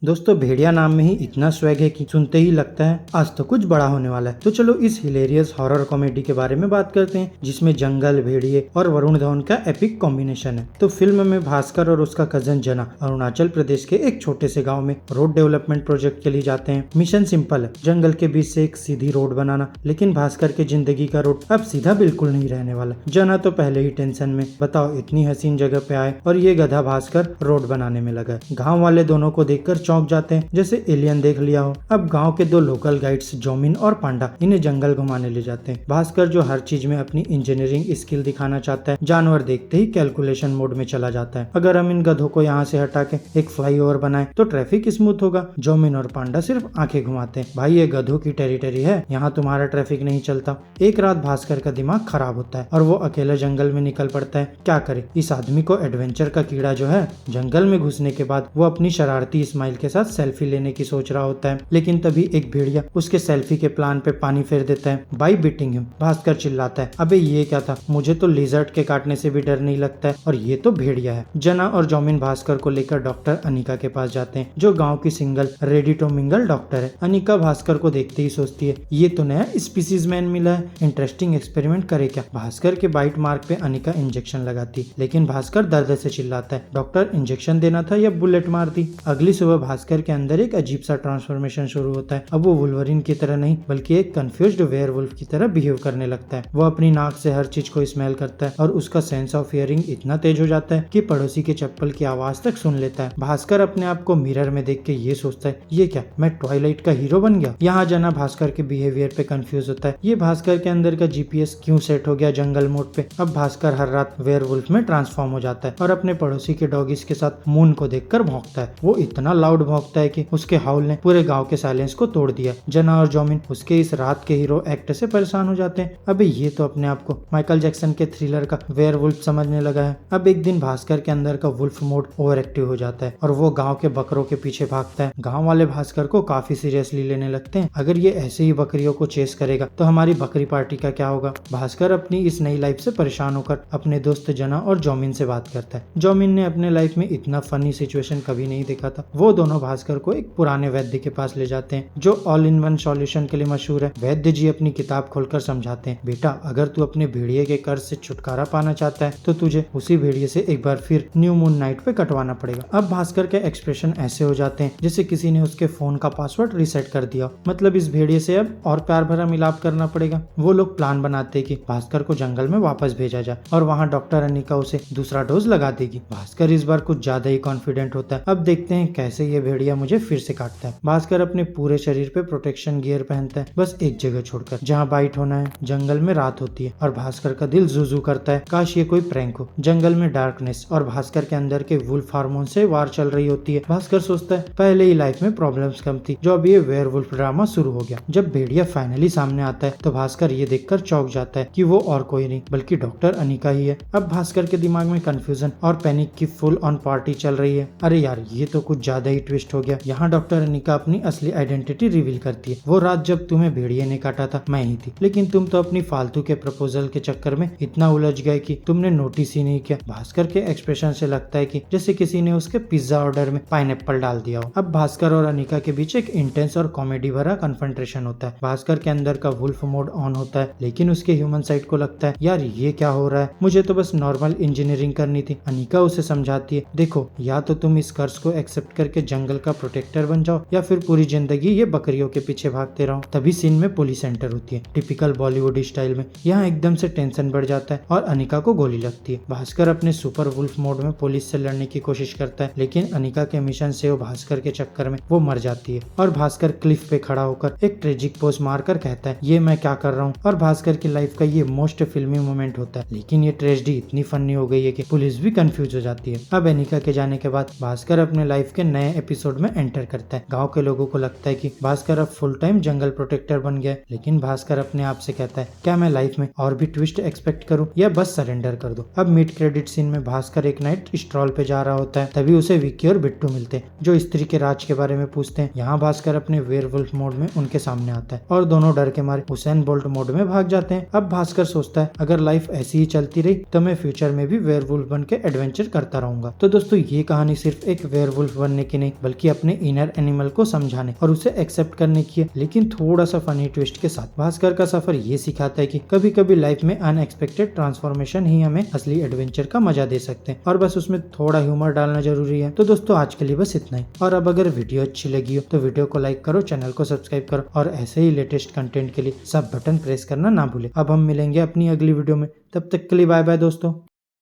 दोस्तों भेड़िया नाम में ही इतना स्वैग है कि सुनते ही लगता है आज तो कुछ बड़ा होने वाला है। तो चलो इस हिलेरियस हॉरर कॉमेडी के बारे में बात करते हैं जिसमें जंगल, भेड़िए और वरुण धवन का एपिक कॉम्बिनेशन है। तो फिल्म में भास्कर और उसका कजन जना अरुणाचल प्रदेश के एक छोटे से गाँव में रोड डेवलपमेंट प्रोजेक्ट के लिए जाते हैं। मिशन सिंपल है, जंगल के बीच से एक सीधी रोड बनाना, लेकिन भास्कर के जिंदगी का रोड अब सीधा बिल्कुल नहीं रहने वाला। जना तो पहले ही टेंशन में, बताओ इतनी हसीन जगह पे आए और ये गधा भास्कर रोड बनाने में लगा। गाँव वाले दोनों को देखकर चौंक जाते हैं जैसे एलियन देख लिया हो। अब गांव के दो लोकल गाइड्स जोमिन और पांडा इन्हें जंगल घुमाने ले जाते हैं। भास्कर जो हर चीज में अपनी इंजीनियरिंग स्किल दिखाना चाहता है, जानवर देखते ही कैलकुलेशन मोड में चला जाता है। अगर हम इन गधों को यहाँ से हटा के एक फ्लाईओवर बनाए तो ट्रैफिक स्मूथ होगा। जोमिन और पांडा सिर्फ आंखें घुमाते हैं, भाई ये गधों की टेरिटरी है, यहाँ तुम्हारा ट्रैफिक नहीं चलता। एक रात भास्कर का दिमाग खराब होता है और वो अकेले जंगल में निकल पड़ता है। क्या करे, इस आदमी को एडवेंचर का कीड़ा जो है। जंगल में घुसने के बाद वो अपनी शरारती स्माइल के साथ सेल्फी लेने की सोच रहा होता है, लेकिन तभी एक भेड़िया उसके सेल्फी के प्लान पे पानी फेर देता है। बाय बिटिंग हिम, भास्कर चिल्लाता है, अबे ये क्या था, मुझे तो लिजर्ड के काटने से भी डर नहीं लगता है और ये तो भेड़िया है। जना और जोमिन भास्कर को लेकर डॉक्टर अनिका के पास जाते हैं, जो गांव की single ready to mingle doctor है। अनिका भास्कर को देखते ही सोचती है ये तो नया स्पीसीज मैन मिला है, इंटरेस्टिंग एक्सपेरिमेंट करे क्या। भास्कर के बाइट मार्क पे अनिका इंजेक्शन लगाती, लेकिन भास्कर दर्द से चिल्लाता है, डॉक्टर इंजेक्शन देना था या बुलेट मार दी। अगली सुबह भास्कर के अंदर एक अजीब सा ट्रांसफॉर्मेशन शुरू होता है। अब वो वुल्वरिन की तरह नहीं बल्कि एक कंफ्यूज्ड वेयरवुल्फ की तरह बिहेव करने लगता है। वो अपनी नाक से हर चीज को स्मेल करता है और उसका सेंस ऑफ हियरिंग इतना तेज हो जाता है कि पड़ोसी के चप्पल की आवाज तक सुन लेता है। भास्कर अपने आप को मिरर में देख के ये सोचता है ये क्या, मैं ट्वाइलाइट का हीरो बन गया। यहाँ जना भास्कर के बिहेवियर पे कंफ्यूज होता है, ये भास्कर के अंदर का जीपीएस क्यों सेट हो गया जंगल मोड पे। अब भास्कर हर रात वेयरवुल्फ में ट्रांसफॉर्म हो जाता है और अपने पड़ोसी के डॉगीज के साथ मून को देखकर भौंकता है। वो इतना लाउड भौंकता है कि उसके हाउल ने पूरे गांव के साइलेंस को तोड़ दिया। जना और जोमिन उसके इस रात के हीरो एक्ट से परेशान हो जाते हैं। अबे ये तो अपने आप को माइकल जैक्सन के थ्रिलर का वेयरवुल्फ समझने लगा है। अब एक दिन भास्कर के अंदर का वुल्फ मोड ओवर एक्टिव हो जाता है और वो गांव के बकरों के पीछे भागता है। गांव वाले भास्कर को काफी सीरियसली लेने लगते हैं, अगर ये ऐसे ही बकरियों को चेस करेगा तो हमारी बकरी पार्टी का क्या होगा। भास्कर अपनी इस नई लाइफ से परेशान होकर अपने दोस्त जना और जोमिन से बात करता है। जोमिन ने अपने लाइफ में इतना फनी सिचुएशन कभी नहीं देखा था। वो दोनों भास्कर को एक पुराने वैद्य के पास ले जाते हैं जो ऑल इन वन सॉल्यूशन के लिए मशहूर है। वैद्य जी अपनी किताब खोलकर समझाते हैं, बेटा अगर तू अपने भेड़िए के कर्ज से छुटकारा पाना चाहता है तो तुझे उसी भेड़िए से एक बार फिर न्यू मून नाइट पे कटवाना पड़ेगा। अब भास्कर के एक्सप्रेशन ऐसे हो जाते हैं जैसे किसी ने उसके फोन का पासवर्ड रीसेट कर दिया, मतलब इस भेड़िए से अब और प्यार भरा मिलाप करना पड़ेगा। वो लोग प्लान बनाते कि भास्कर को जंगल में वापस भेजा जाए और वहाँ डॉक्टर अनिका उसे दूसरा डोज लगा देगी। भास्कर इस बार कुछ ज्यादा ही कॉन्फिडेंट होता है। अब देखते हैं कैसे ये भेड़िया मुझे फिर से काटता है। भास्कर अपने पूरे शरीर पे प्रोटेक्शन गियर पहनता है, बस एक जगह छोड़कर जहाँ बाइट होना है। जंगल में रात होती है और भास्कर का दिल जू करता है, काश ये कोई प्रैंक हो। जंगल में डार्कनेस और भास्कर के अंदर के वुल्फ हार्मोन से वार चल रही होती है। भास्कर सोचता है पहले ही लाइफ में प्रॉब्लम्स कम थी, जो अब ये वेयरवुल्फ ड्रामा शुरू हो गया। जब भेड़िया फाइनली सामने आता है तो भास्कर ये देखकर चौंक जाता है कि वो और कोई नहीं बल्कि डॉक्टर अनिका ही है। अब भास्कर के दिमाग में कंफ्यूजन और पैनिक की फुल ऑन पार्टी चल रही है। अरे यार ये तो कुछ ज्यादा ही ट्विस्ट हो गया। यहाँ डॉक्टर अनिका अपनी असली आइडेंटिटी रिवील करती है, वो रात जब तुम्हें भेड़िए ने काटा था मैं ही थी, लेकिन तुम तो अपनी फालतू के प्रपोजल के चक्कर में इतना उलझ गए कि तुमने नोटिस ही नहीं किया। भास्कर के एक्सप्रेशन से लगता है कि जैसे किसी ने उसके पिज्जा ऑर्डर में पाइनएप्पल डाल दिया हो। अब भास्कर और अनिका के बीच एक इंटेंस और कॉमेडी भरा कन्फ्रंटेशन होता है। भास्कर के अंदर का वुल्फ मोड ऑन होता है, लेकिन उसके ह्यूमन साइड को लगता है यार ये क्या हो रहा है, मुझे तो बस नॉर्मल इंजीनियरिंग करनी थी। अनिका उसे समझाती है, देखो या तो तुम इस कर्ज को एक्सेप्ट करके जंगल का प्रोटेक्टर बन जाओ या फिर पूरी जिंदगी ये बकरियों के पीछे भागते रहो। तभी सीन में पुलिस एंटर होती है टिपिकल बॉलीवुड स्टाइल में। यहाँ एकदम से टेंशन बढ़ जाता है और अनिका को गोली लगती है। भास्कर अपने सुपर वुल्फ मोड में पुलिस से लड़ने की कोशिश करता है, लेकिन अनिका के मिशन से वो भास्कर के चक्कर में वो मर जाती है और भास्कर क्लिफ पे खड़ा होकर एक ट्रेजिक पोज मारकर कहता है ये मैं क्या कर रहा हूँ। और भास्कर की लाइफ का ये मोस्ट फिल्मी मोमेंट होता है, लेकिन ये ट्रेजेडी इतनी फनी हो गई है कि पुलिस भी कंफ्यूज हो जाती है। अब अनिका के जाने के बाद भास्कर अपने लाइफ के नए एपिसोड में एंटर करता है। गाँव के लोगों को लगता है कि भास्कर अब फुल टाइम जंगल प्रोटेक्टर बन गया, लेकिन भास्कर अपने आप से कहता है क्या मैं लाइफ में और भी ट्विस्ट एक्सपेक्ट करूं या बस सरेंडर कर दूं। अब मिड क्रेडिट सीन में भास्कर एक नाइट स्ट्रॉल पे जा रहा होता है, तभी उसे विक्की और बिट्टू मिलते हैं जो स्त्री के राज के बारे में पूछते हैं। यहाँ भास्कर अपने वेयरवुल्फ मोड में उनके सामने आता है और दोनों डर के मारे हुसैन बोल्ट मोड में भाग जाते हैं। अब भास्कर सोचता है अगर लाइफ ऐसी ही चलती रही तो मैं फ्यूचर में भी वेयरवुल्फ बन के एडवेंचर करता रहूंगा। तो दोस्तों ये कहानी सिर्फ एक वेयरवुल्फ बनने की नहीं नहीं बल्कि अपने इनर एनिमल को समझाने और उसे एक्सेप्ट करने की है, लेकिन थोड़ा सा फनी ट्विस्ट के साथ। भास्कर का सफर ये सिखाता है कि कभी कभी लाइफ में अनएक्सपेक्टेड ट्रांसफॉर्मेशन ही हमें असली एडवेंचर का मजा दे सकते हैं और बस उसमें थोड़ा ह्यूमर डालना जरूरी है। तो दोस्तों आज के लिए बस इतना ही, और अब अगर वीडियो अच्छी लगी हो तो वीडियो को लाइक करो, चैनल को सब्सक्राइब करो और ऐसे ही लेटेस्ट कंटेंट के लिए सब बटन प्रेस करना ना भूले। अब हम मिलेंगे अपनी अगली वीडियो में, तब तक के लिए बाय बाय दोस्तों।